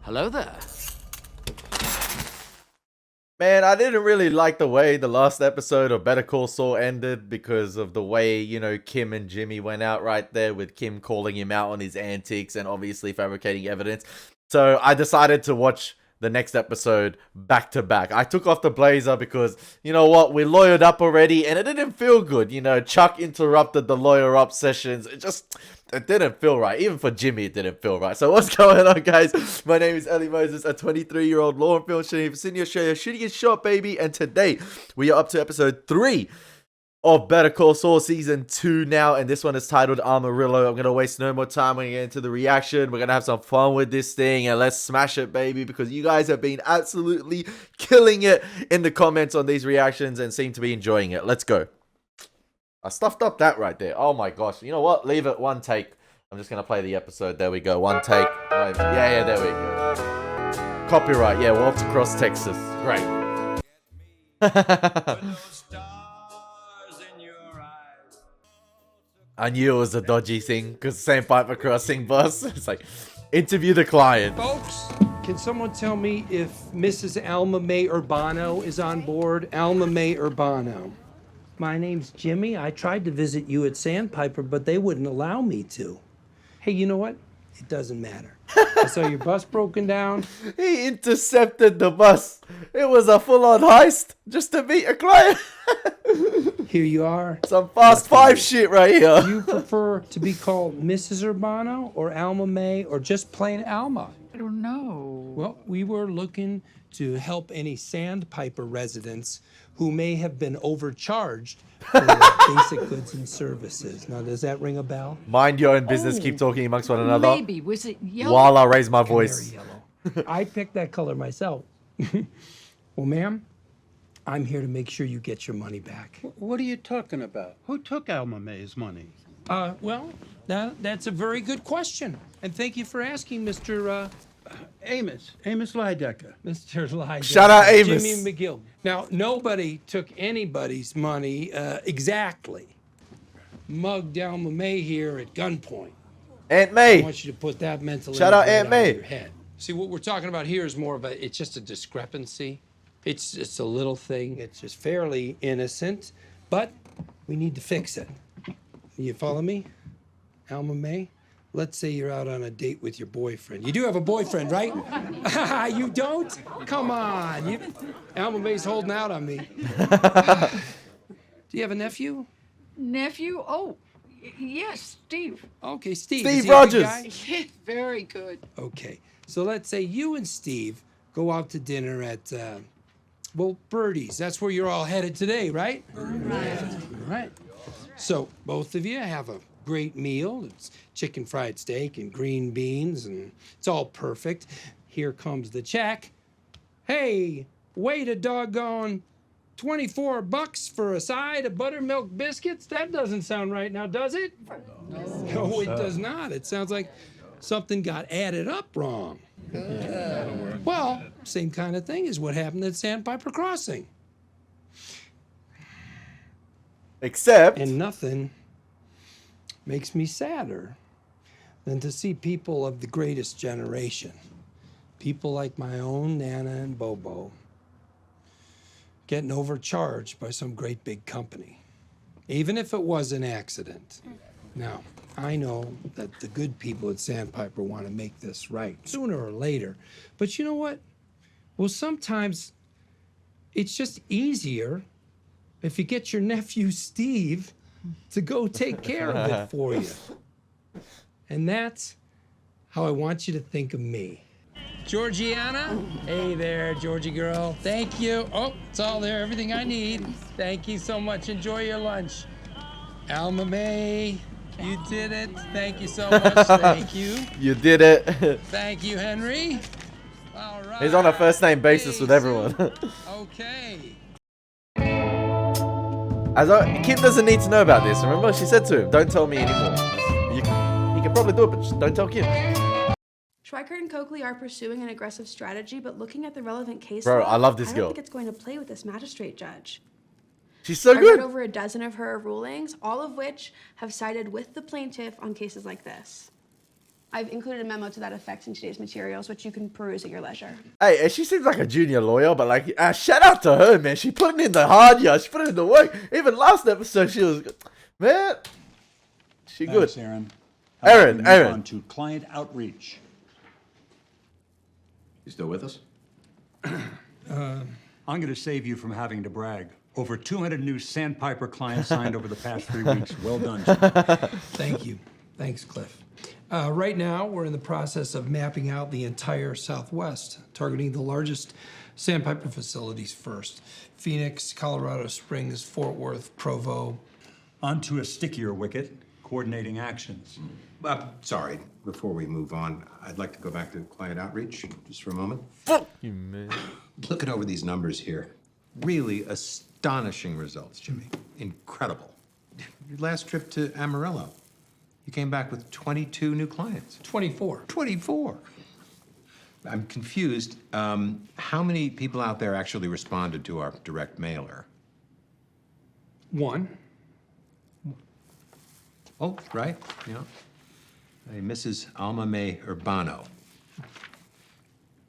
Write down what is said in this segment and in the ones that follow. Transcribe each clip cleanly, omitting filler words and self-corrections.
Hello there. Man, I didn't really like the way the last episode of Better Call Saul ended because of the way, Kim and Jimmy went out right there with Kim calling him out on his antics and obviously fabricating evidence. So I decided to watch the next episode back to back. I took off the blazer because, you know what, we lawyered up already and it didn't feel good. Chuck interrupted the lawyer up sessions. It didn't feel right. Even for Jimmy, it didn't feel right. So what's going on, guys? My name is Elie Moses, a 23-year-old law and film shooting for Sydney, Australia, shooting is short, baby. And today, we are up to episode 3 of Better Call Saul Season 2 now. And this one is titled Amarillo. I'm going to waste no more time. We're going to get into the reaction. We're going to have some fun with this thing. And let's smash it, baby. Because you guys have been absolutely killing it in the comments on these reactions and seem to be enjoying it. Let's go. I stuffed up that right there. Oh my gosh. You know what? Leave it. One take. I'm just going to play the episode. There we go. One take. Yeah, there we go. Copyright. Yeah, Waltz across Texas. Great. I knew it was a dodgy thing because Sandpiper Crossing bus. It's like, interview the client. Folks, can someone tell me if Mrs. Alma Mae Urbano is on board? Alma Mae Urbano. My name's Jimmy. I tried to visit you at Sandpiper, but they wouldn't allow me to. Hey, you know what? It doesn't matter. I saw your bus broken down. He intercepted the bus. It was a full-on heist just to meet a client. Here you are. Some Fast 5 shit right here. Do you prefer to be called Mrs. Urbano or Alma Mae or just plain Alma? I don't know. Well, we were looking to help any Sandpiper residents who may have been overcharged for basic goods and services. Now, does that ring a bell? Mind your own business. Keep talking amongst one another. Maybe. Was it yellow? While I raise my voice. Canary yellow. I picked that color myself. Well, ma'am, I'm here to make sure you get your money back. What are you talking about? Who took Alma Mae's money? Well, that's a very good question. And thank you for asking, Mr. Amos Lidecker. Mr. Lyde. Shout out Amos. Jimmy McGill. Now, nobody took anybody's money exactly. Mugged Alma Mae here at gunpoint. Aunt I May. want you to put that mental Shout out image Aunt out May. of your head. See, what we're talking about here is more of it's just a discrepancy. It's just a little thing. It's just fairly innocent, but we need to fix it. You follow me? Alma Mae? Let's say you're out on a date with your boyfriend. You do have a boyfriend, right? You don't? Come on. Alma Mae's holding out on me. Do you have a nephew? Nephew? Oh, yes, Steve. Okay, Steve. Steve Is he a good Rogers. guy? Very good. Okay, so let's say you and Steve go out to dinner at, Birdie's. That's where you're all headed today, right? Right. So both of you have a great meal. It's chicken fried steak and green beans, and it's all perfect. Here comes the check. Hey, wait a doggone $24 for a side of buttermilk biscuits? That doesn't sound right now, does it? No, it does not. It sounds like something got added up wrong. Well, same kind of thing as what happened at Sandpiper Crossing. Except. And nothing makes me sadder than to see people of the greatest generation, people like my own Nana and Bobo, getting overcharged by some great big company, even if it was an accident. Now, I know that the good people at Sandpiper want to make this right sooner or later, but you know what? Well, sometimes it's just easier if you get your nephew Steve to go take care of it for you. And that's how I want you to think of me. Georgiana? Hey there, Georgie girl. Thank you. Oh, it's all there, everything I need. Thank you so much. Enjoy your lunch. Alma Mae, you did it. Thank you so much. Thank you. You did it. Thank you, Henry. All right. He's on a first name basis with everyone. Okay. Kim doesn't need to know about this. Remember, she said to him, don't tell me anymore. You can probably do it, but just don't tell Kim. Schweikert and Coakley are pursuing an aggressive strategy, but looking at the relevant case Bro, law, I love this I girl. don't think it's going to play with this magistrate judge. She's so I good. read over a dozen of her rulings, all of which have sided with the plaintiff on cases like this. I've included a memo to that effect in today's materials, which you can peruse at your leisure. Hey, and she seems like a junior lawyer, but like, shout out to her, man. She put in the hard yards. She put in the work. Even last episode, she was, man, she good. Thanks, Aaron. Aaron. On to client outreach. You still with us? I'm going to save you from having to brag. Over 200 new Sandpiper clients signed over the past 3 weeks. Well done, Jim. Thank you. Thanks, Cliff. Right now, we're in the process of mapping out the entire Southwest, targeting the largest Sandpiper facilities first. Phoenix, Colorado Springs, Fort Worth, Provo. On to a stickier wicket, coordinating actions. Sorry, before we move on, I'd like to go back to client outreach just for a moment. Fuck you, man. Looking over these numbers here, really astonishing results, Jimmy. Incredible. Your last trip to Amarillo, you came back with 22 new clients. 24. 24. I'm confused. How many people out there actually responded to our direct mailer? 1. Oh, right, yeah. Hey, Mrs. Alma May Urbano.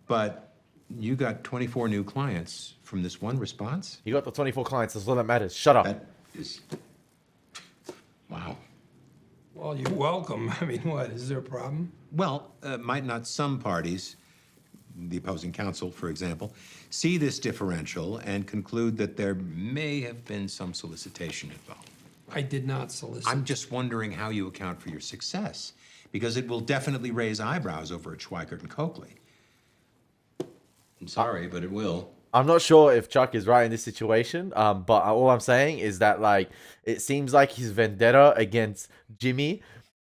But you got 24 new clients from this one response? You got the 24 clients. That's all that matters. Shut up. That is... Wow. Well, you're welcome. I mean, what? Is there a problem? Well, might not some parties, the opposing counsel, for example, see this differential and conclude that there may have been some solicitation involved? I did not solicit. I'm just wondering how you account for your success, because it will definitely raise eyebrows over at Schweikert and Coakley. I'm sorry, but it will. I'm not sure if Chuck is right in this situation, but all I'm saying is that, like, it seems like his vendetta against Jimmy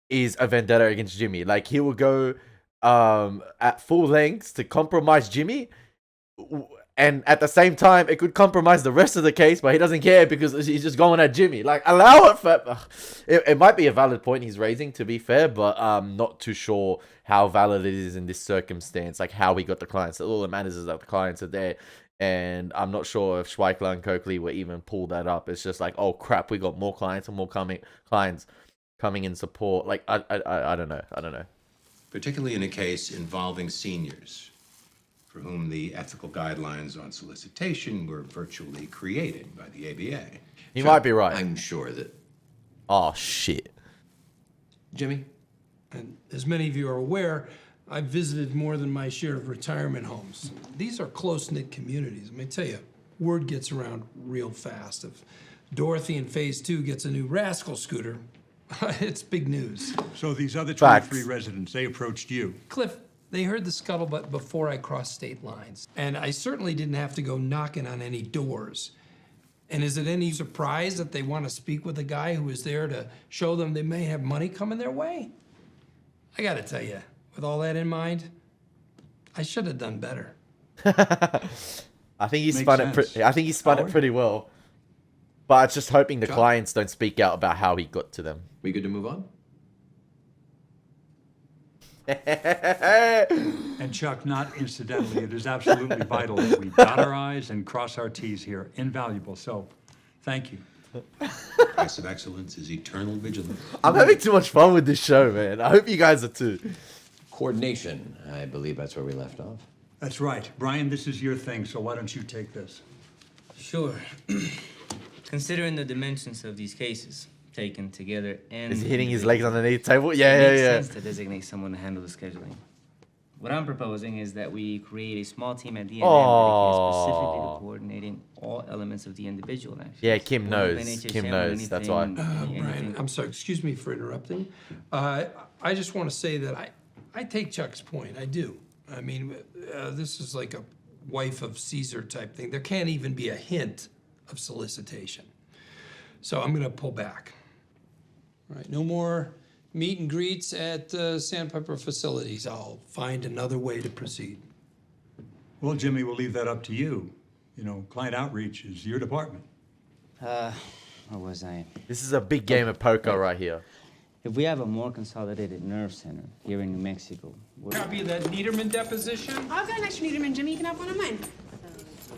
is a vendetta against Jimmy. Like, he will go at full lengths to compromise Jimmy, and at the same time, it could compromise the rest of the case, but he doesn't care because he's just going at Jimmy. Like, allow it for... It might be a valid point he's raising, to be fair, but I'm not too sure how valid it is in this circumstance, like how we got the clients. All that matters is that the clients are there. And I'm not sure if Schweikler and Coakley will even pull that up. It's just like, oh crap, we got more clients and more clients coming in support. Like, I don't know. I don't know. Particularly in a case involving seniors, for whom the ethical guidelines on solicitation were virtually created by the ABA. You might be right. I'm sure that... Oh, shit. Jimmy? And as many of you are aware, I've visited more than my share of retirement homes. These are close-knit communities. Let me tell you, word gets around real fast. If Dorothy in Phase 2 gets a new rascal scooter, it's big news. So these other Facts. 23 residents, they approached you. Cliff, they heard the scuttlebutt before I crossed state lines. And I certainly didn't have to go knocking on any doors. And is it any surprise that they want to speak with a guy who is there to show them they may have money coming their way? I gotta tell you, with all that in mind, I should have done better. I think he Makes spun it. sense. I think he spun it Howard? pretty well. But it's just hoping the Chuck? clients don't speak out about how he got to them. We good to move on? And Chuck, not incidentally, it is absolutely vital that we dot our I's and cross our T's here. Invaluable. So, thank you. Price of excellence is eternal vigilance. I'm having too much fun with this show, man. I hope you guys are too. Coordination. I believe that's where we left off. That's right. Brian, this is your thing, so why don't you take this? Sure. Considering the dimensions of these cases taken together and... Is he hitting his legs underneath the table? It Yeah, makes yeah, sense to designate someone to handle the scheduling. What I'm proposing is that we create a small team at DNM dedicated specifically to coordinating all elements of the individual actions. Yeah, Kim Won't knows. complain HHM Kim on knows. That's why. anything- Brian, I'm sorry, excuse me for interrupting. I just want to say that I take Chuck's point, I do. I mean, this is like a wife of Caesar type thing. There can't even be a hint of solicitation. So I'm gonna pull back. All right, no more meet and greets at Sandpiper facilities. I'll find another way to proceed. Well, Jimmy, we'll leave that up to you. You know, client outreach is your department. Where was I? This is a big game of poker right here. If we have a more consolidated nerve center here in New Mexico, Copy of that Niederman deposition? I've got an extra Niederman, Jimmy. You can have one of mine.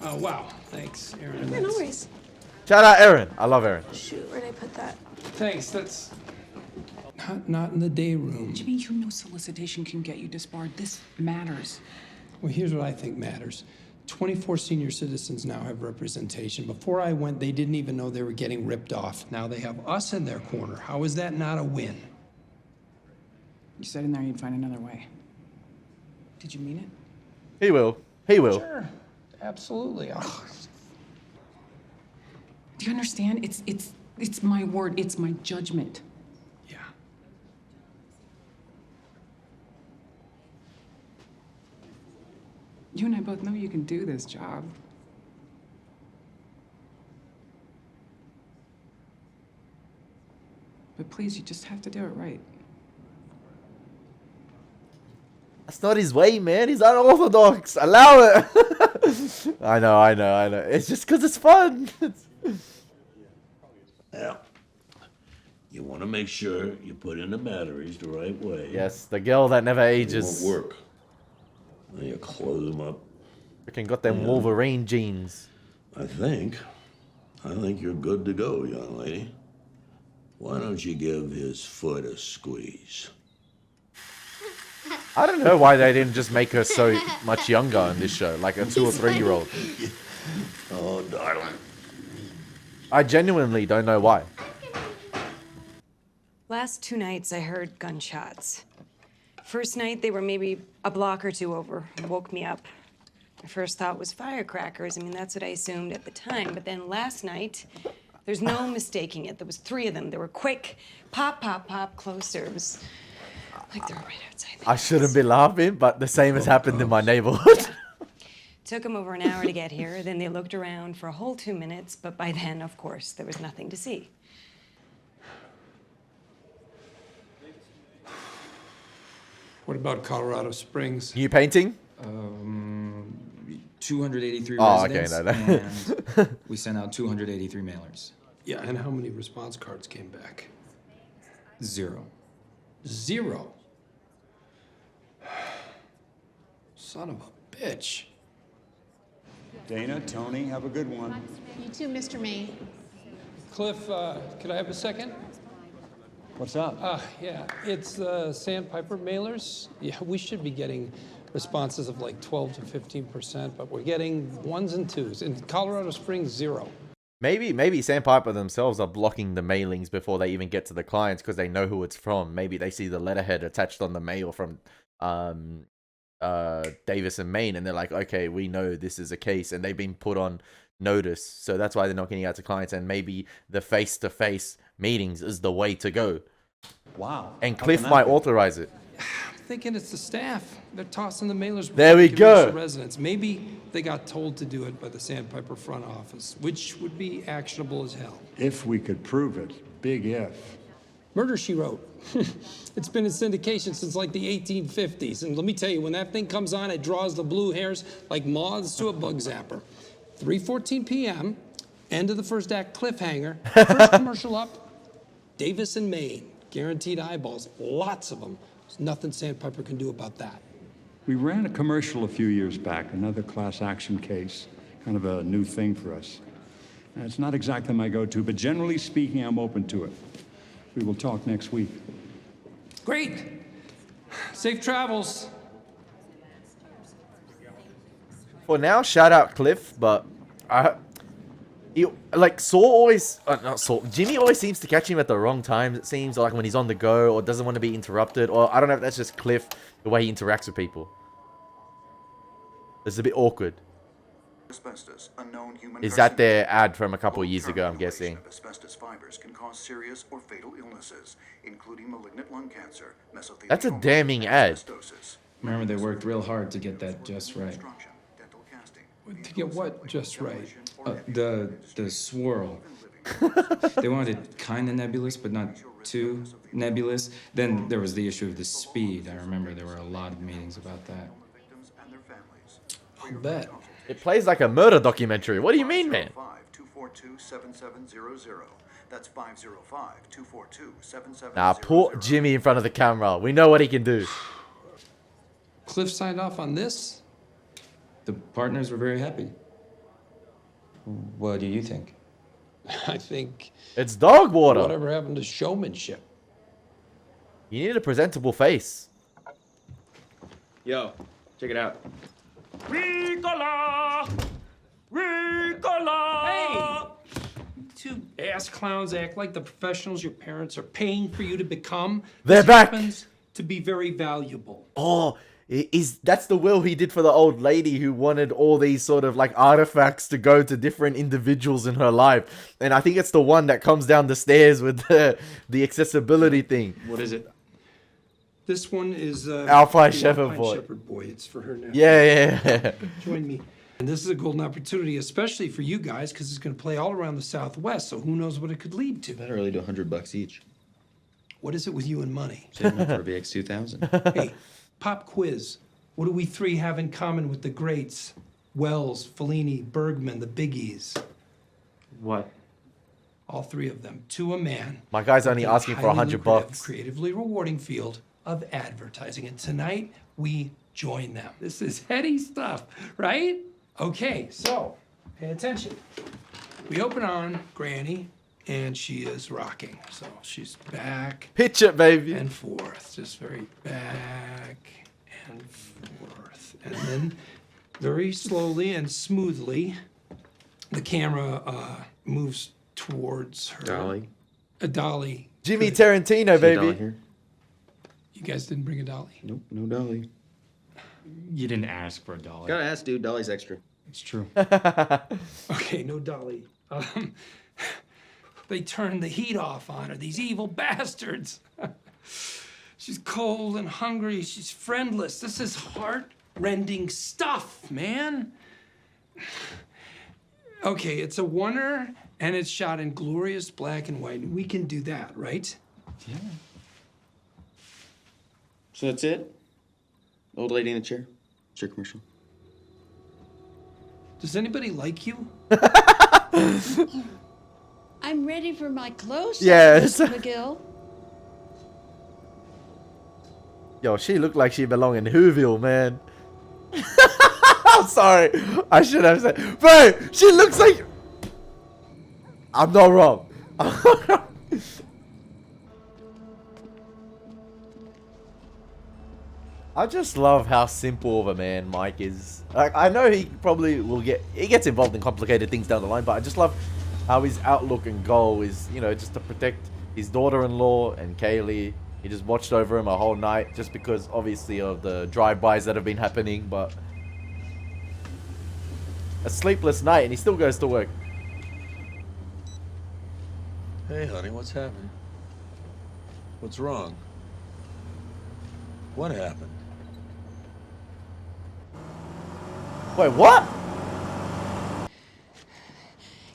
Oh, wow, thanks, Aaron. Yeah, no worries. Shout out Aaron. I love Aaron. Shoot, where'd I put that? Thanks, that's... Not in the day room. Jimmy, you know solicitation can get you disbarred. This matters. Well, here's what I think matters. 24 senior citizens now have representation. Before I went, they didn't even know they were getting ripped off. Now they have us in their corner. How is that not a win? You said in there you'd find another way. Did you mean it? He will. He will. Sure, absolutely. Oh. Do you understand? It's my word. It's my judgment. Yeah. You and I both know you can do this job. But please, you just have to do it right. That's not his way, man. He's unorthodox. Allow it. I know. It's just because it's fun. Yeah. You want to make sure you put in the batteries the right way. Yes, the girl that never It ages. won't work. Then you close them up. Freaking got them Wolverine jeans. I think you're good to go, young lady. Why don't you give his foot a squeeze? I don't know why they didn't just make her so much younger in this show, like a 2 or 3-year-old. Oh, darling. I genuinely don't know why. Last 2 nights, I heard gunshots. First night, they were maybe a block or 2 over. Woke me up. My first thought was firecrackers. I mean, that's what I assumed at the time. But then last night, there's no mistaking it. There was 3 of them. They were quick. Pop, pop, pop, closer. It was like they were right outside. I shouldn't be laughing, but the same has happened in my neighborhood. Took them over an hour to get here. Then they looked around for a whole 2 minutes. But by then, of course, there was nothing to see. What about Colorado Springs? New painting? 283 Oh, okay, residents, no. and we sent out 283 mailers. Yeah, and how many response cards came back? 0. 0. Son of a bitch. Dana, Tony, have a good one. You too, Mr. May. Cliff, could I have a second? What's up? Yeah, it's Sandpiper mailers. Yeah, we should be getting responses of like 12 to 15%, but we're getting 1s and 2s. In Colorado Springs, 0. Maybe Sandpiper themselves are blocking the mailings before they even get to the clients because they know who it's from. Maybe they see the letterhead attached on the mail from Davis and Maine, and they're like, okay, we know this is a case, and they've been put on notice, so that's why they're not getting out to clients. And maybe the face-to-face meetings is the way to go. Wow. And Cliff might authorize it. I'm thinking it's the staff. They're tossing the mailers. There we before they can reach go. the residents. Maybe they got told to do it by the Sandpiper front office, which would be actionable as hell. If we could prove it. Big if. Murder, She Wrote. It's been in syndication since like the 1850s. And let me tell you, when that thing comes on, it draws the blue hairs like moths to a bug zapper. 3:14 p.m., end of the first act cliffhanger. First commercial up, Davis and Maine. Guaranteed eyeballs, lots of them. There's nothing Sandpiper can do about that. We ran a commercial a few years back, another class action case, kind of a new thing for us. And it's not exactly my go-to, but generally speaking, I'm open to it. We will talk next week. Great. Safe travels. For now, shout out Cliff, but like Saul always, not Saul, Jimmy always seems to catch him at the wrong times, it seems, or like when he's on the go or doesn't want to be interrupted, or I don't know if that's just Cliff, the way he interacts with people. It's a bit awkward. Asbestos, a known human Is that their ad from a couple of years ago, I'm guessing? asbestos fibers can cause serious or fatal illnesses, including malignant lung cancer, mesothelioma. That's a damning ad. Remember, they worked real hard to get that just right. To get what just right? The swirl. They wanted it kind of nebulous, but not too nebulous. Then there was the issue of the speed. I remember there were a lot of meetings about that. I'll bet. It plays like a murder documentary. What do you mean, man? 242-7700. That's 505-242-7700. Nah, put Jimmy in front of the camera. We know what he can do. Cliff signed off on this? The partners were very happy. What do you think? I think... It's dog water. Whatever happened to showmanship? You need a presentable face. Yo, check it out. Ricola! Ricola! Hey! Two ass clowns act like the professionals your parents are paying for you to become. They're This back! happens to be very valuable. Oh, that's the will he did for the old lady who wanted all these sort of like artifacts to go to different individuals in her life. And I think it's the one that comes down the stairs with the accessibility thing. What is it? This one is Alpine the Shepherd Alpine boy. Shepherd boy. It's for her now. Yeah. Join me. And this is a golden opportunity, especially for you guys, because it's going to play all around the Southwest. So who knows what it could lead to? Better really do $100 each. What is it with you and money? Saving up for BX 2000. Hey, pop quiz. What do we three have in common with the greats? Wells, Fellini, Bergman, the biggies. What? All three of them, to a man. My guy's only within a asking for highly $100 lucrative, creatively rewarding field of advertising. And tonight, we join them. This is heady stuff, right? Okay, so pay attention. We open on Granny, and she is rocking. So she's back. Pitch it, baby. And forth. Just very back and forth. And then very slowly and smoothly, the camera moves towards her. Dolly. A dolly. Jimmy Tarantino, See a dolly baby. here? You guys didn't bring a dolly? Nope, no dolly. You didn't ask for a dollar. Gotta ask, dude. Dolly's extra. It's true. Okay, no dolly. They turned the heat off on her, these evil bastards. She's cold and hungry. She's friendless. This is heart-rending stuff, man. Okay, it's a oneer, and it's shot in glorious black and white. We can do that, right? Yeah. So that's it? Old lady in a chair? It's your commercial. Does anybody like you? I'm ready for my close-up, Yes. Mr. McGill. Yo, she looked like she belonged in Whoville, man. I'm sorry. I should have said. Bro, she looks like... I'm not wrong. I just love how simple of a man Mike is. Like, I know he probably will he gets involved in complicated things down the line, but I just love how his outlook and goal is, you know, just to protect his daughter-in-law and Kaylee. He just watched over him a whole night just because, obviously, of the drive-bys that have been happening, but... A sleepless night, and he still goes to work. Hey, honey, what's happening? What's wrong? What happened? Wait, what?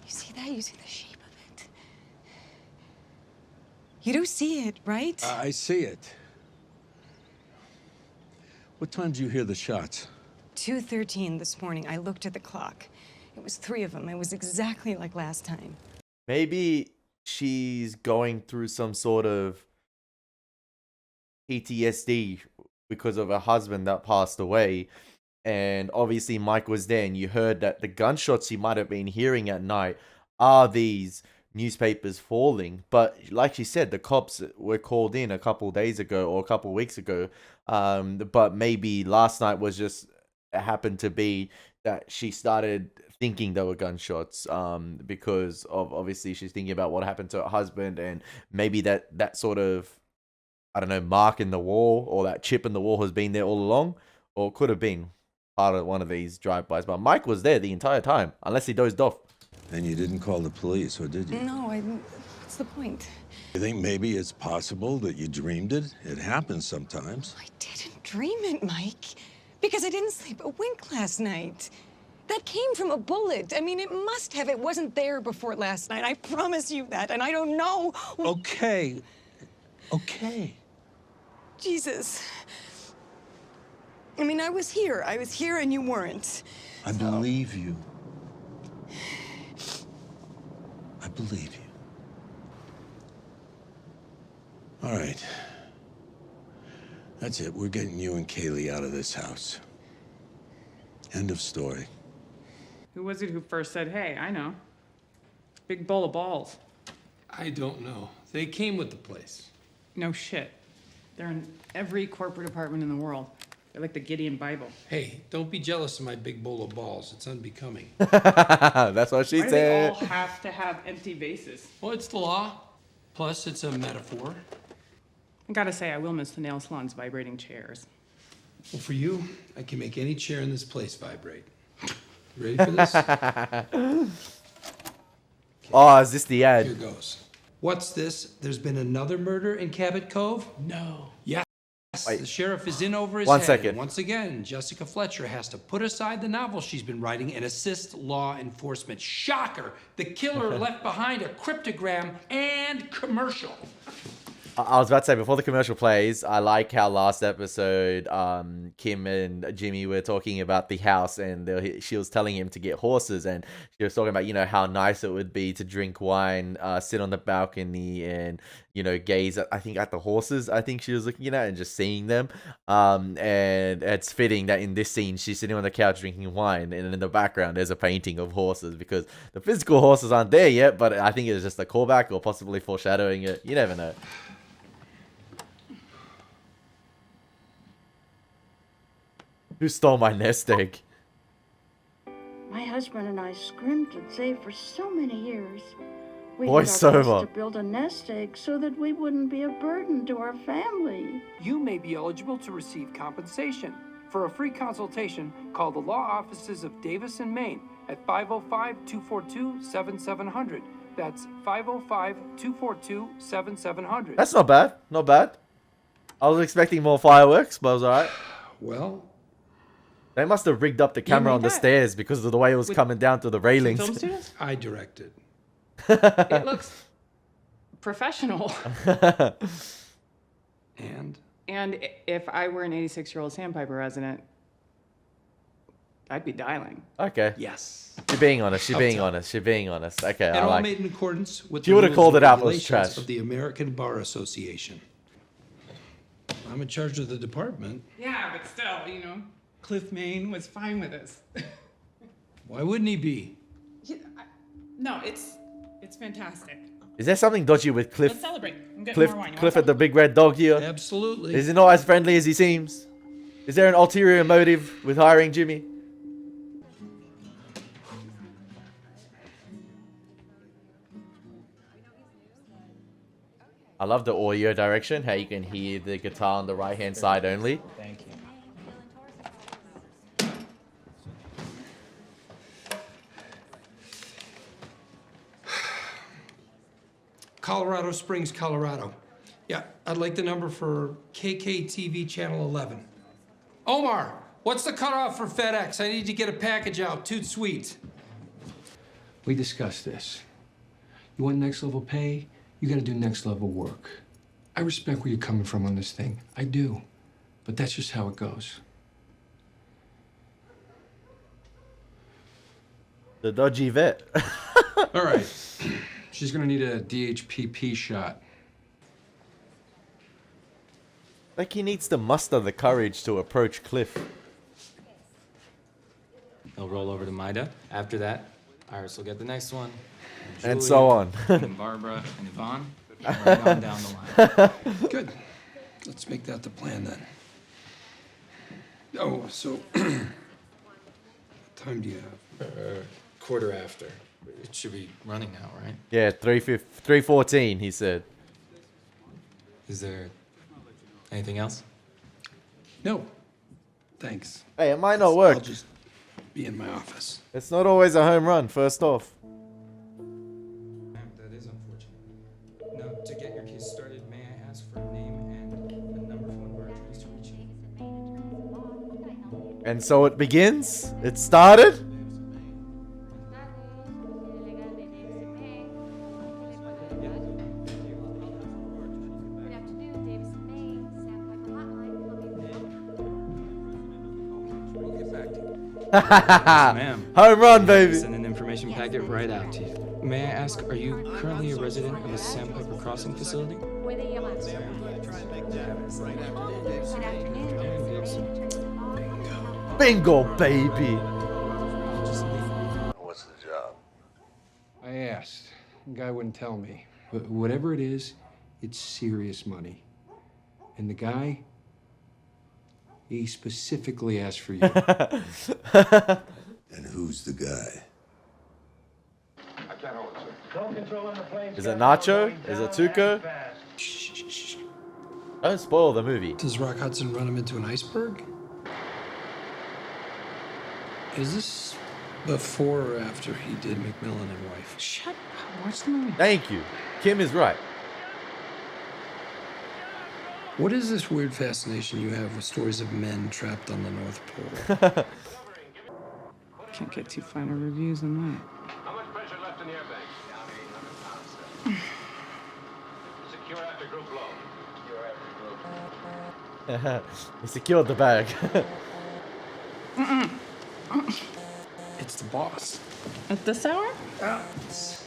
You see that? You see the shape of it? You do see it, right? I see it. What time did you hear the shots? 2:13 this morning. I looked at the clock. It was 3 of them. It was exactly like last time. Maybe she's going through some sort of PTSD because of her husband that passed away. And obviously Mike was there, and you heard that the gunshots you might have been hearing at night are these newspapers falling. But like she said, the cops were called in a couple days ago or a couple weeks ago. But maybe last night was just happened to be that she started thinking there were gunshots because of obviously she's thinking about what happened to her husband, and maybe that sort of, I don't know, mark in the wall or that chip in the wall has been there all along, or could have been part of one of these drive-bys. But Mike was there the entire time, unless he dozed off. And you didn't call the police, or did you? No, what's the point? You think maybe it's possible that you dreamed it? It happens sometimes. I didn't dream it, Mike, because I didn't sleep a wink last night. That came from a bullet. I mean, it must have. It wasn't there before last night. I promise you that, and I don't know. Okay. Okay. Jesus. I mean, I was here and you weren't. I believe you. I believe you. All right. That's it. We're getting you and Kaylee out of this house. End of story. Who was it who first said, hey, I know? Big bowl of balls. I don't know. They came with the place. No shit. They're in every corporate department in the world. They're like the Gideon Bible. Hey, don't be jealous of my big bowl of balls. It's unbecoming. That's what she Why do they all said. have to have empty vases? Well, it's the law. Plus, it's a metaphor. I gotta say, I will miss the nail salon's vibrating chairs. Well, for you, I can make any chair in this place vibrate. You ready for this? Oh, is this the ad? Here goes. What's this? There's been another murder in Cabot Cove? No. Yes. Wait. The sheriff is in over his One head. second. And once again, Jessica Fletcher has to put aside the novel she's been writing and assist law enforcement. Shocker! The killer left behind a cryptogram and commercial. I was about to say, before the commercial plays, I like how last episode, Kim and Jimmy were talking about the house, and she was telling him to get horses, and she was talking about, you know, how nice it would be to drink wine, sit on the balcony, and, you know, gaze at, I think, at the horses, I think she was looking at, and just seeing them. And it's fitting that in this scene, she's sitting on the couch drinking wine, and in the background, there's a painting of horses, because the physical horses aren't there yet, but I think it's just a callback, or possibly foreshadowing it. You never know. Who stole my nest egg? My husband and I scrimped and saved for so many years. We Voice did our best over. to build a nest egg so that we wouldn't be a burden to our family. You may be eligible to receive compensation. For a free consultation, call the law offices of Davis and Maine at 505-242-7700. That's 505-242-7700. That's not bad. Not bad. I was expecting more fireworks, but it was alright. Well, they must have rigged up the camera made on the that stairs because of the way it was with coming down to the railings. Film students? I directed. It looks professional. And? And if I were an 86-year-old Sandpiper resident, I'd be dialing. Okay. Yes. She's being honest. She's Up being top. honest. She's being honest. Okay, And I all like made in accordance with She the would've rules called and it out, it was regulations trash. of the American Bar Association. I'm in charge of the department. Yeah, but still, you know, Cliff Maine was fine with this. Why wouldn't he be? No, it's fantastic. Is there something dodgy with Cliff? Let's celebrate. I'm getting Cliff, more wine. You Cliff want at the big red dog here. Absolutely. Is he not as friendly as he seems? Is there an ulterior motive with hiring Jimmy? I love the audio direction, how you can hear the guitar on the right hand side only. Thank you. Colorado Springs, Colorado. Yeah, I'd like the number for KKTV Channel 11. Omar, what's the cutoff for FedEx? I need to get a package out. Toot sweet. We discussed this. You want next level pay? You gotta do next level work. I respect where you're coming from on this thing. I do. But that's just how it goes. The dodgy vet. All right. She's gonna need a DHPP shot. Like he needs to muster the courage to approach Cliff. They'll roll over to Maida. After that, Iris will get the next one. And Julie, so on. and Barbara and Yvonne. And right on down the line. Good. Let's make that the plan then. Oh, so what time do you have? Quarter after. It should be running now, right? Yeah, 3:14, he said. Is there anything else? No. Thanks. Hey, it might not work. I'll just be in my office. It's not always a home run, first off. That is unfortunate. Now, to get your case started, may I ask for a name and a number for one of our attorneys to reach you? And so it begins. It started. Ma'am. Home run, baby. Send an information packet right out to you. May I ask, are you currently a resident of a Sandpiper Crossing facility? Bingo, baby. What's the job? I asked. The guy wouldn't tell me. But whatever it is, it's serious money. And the guy, he specifically asked for you. And who's the guy? Is it Nacho? Is it Tuco? Don't spoil the movie. Does Rock Hudson run him into an iceberg? Is this before or after he did McMillan and Wife? Shut up. Watch the movie. Thank you. Kim is right. What is this weird fascination you have with stories of men trapped on the North Pole? Can't get too fine of reviews on that. How much pressure left in the airbags? Secure after group low. He secured the bag. It's the boss. At this hour? It's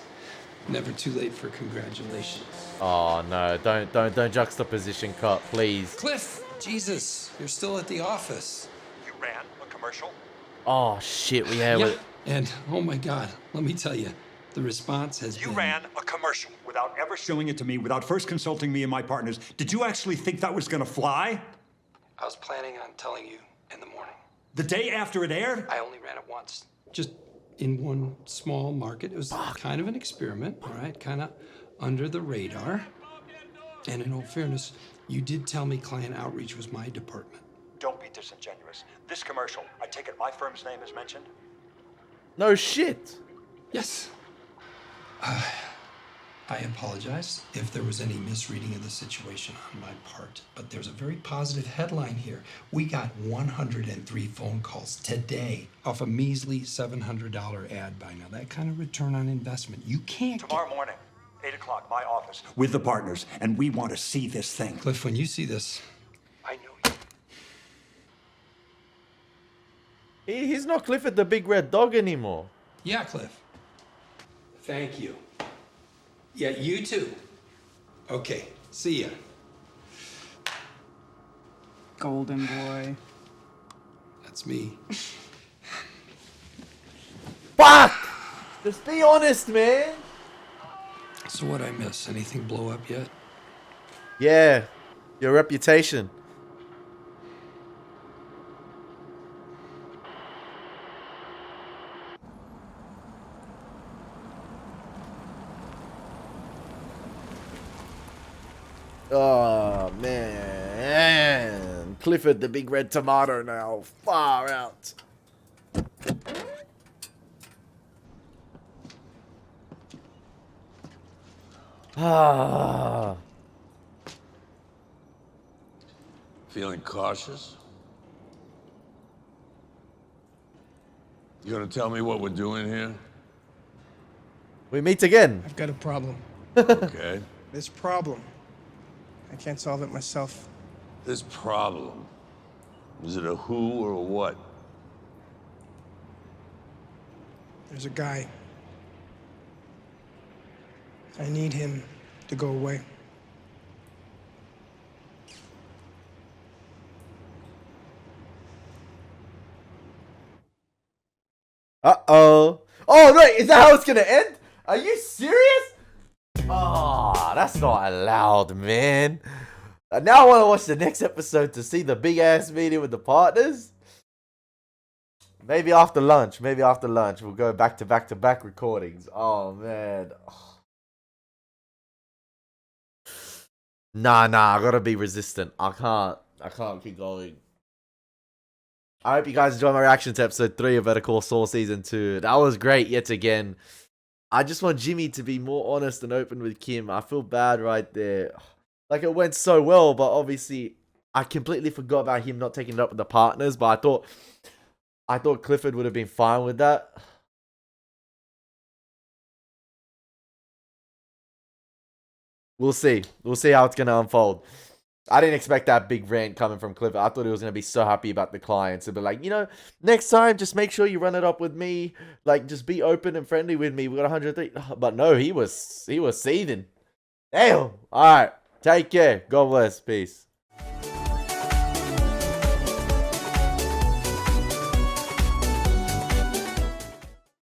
never too late for congratulations. Oh no, don't juxtaposition cut, please. Cliff, Jesus, you're still at the office. You ran a commercial? Oh shit, we have it. And oh my God, let me tell you, the response has been... You ran a commercial without ever showing it to me, without first consulting me and my partners. Did you actually think that was gonna fly? I was planning on telling you in the morning. The day after it aired? I only ran it once. Just in one small market. It was kind of an experiment, all right? Kind of under the radar. And in all fairness, you did tell me client outreach was my department. Don't be disingenuous. This commercial, I take it my firm's name is mentioned? No shit. Yes. I apologize if there was any misreading of the situation on my part, but there's a very positive headline here. We got 103 phone calls today off a measly $700 ad buy. Now, that kind of return on investment, you can't Tomorrow morning, 8 o'clock, my office, with the partners, and we want to see this thing. Cliff, when you see this, I know you. He's not Clifford the Big Red Dog anymore. Yeah, Cliff. Thank you. Yeah, you too. Okay, see ya. Golden boy. That's me. Fuck! Just be honest, man. So what'd I miss? Anything blow up yet? Yeah, your reputation. Oh man, Clifford the Big Red Tomato now, far out. Ah. Feeling cautious? You gonna tell me what we're doing here? We meet again. I've got a problem. Okay. This problem. I can't solve it myself. This problem. Is it a who or a what? There's a guy. I need him to go away. Uh-oh. Oh, no, is that how it's gonna end? Are you serious? Oh, that's not allowed, man. Now I want to watch the next episode to see the big-ass meeting with the partners. Maybe after lunch. Maybe after lunch. We'll go back to back recordings. Oh, man. Nah, I gotta be resistant. I can't keep going. I hope you guys enjoyed my reaction to episode 3 of Better Call Saul Season 2. That was great yet again. I just want Jimmy to be more honest and open with Kim. I feel bad right there. Like, it went so well, but obviously I completely forgot about him not taking it up with the partners, but I thought Clifford would have been fine with that. We'll see. We'll see how it's going to unfold. I didn't expect that big rant coming from Clifford. I thought he was going to be so happy about the clients. And be like, you know, next time, just make sure you run it up with me. Like, just be open and friendly with me. We got 103. But no, he was seething. Damn. All right. Take care. God bless. Peace.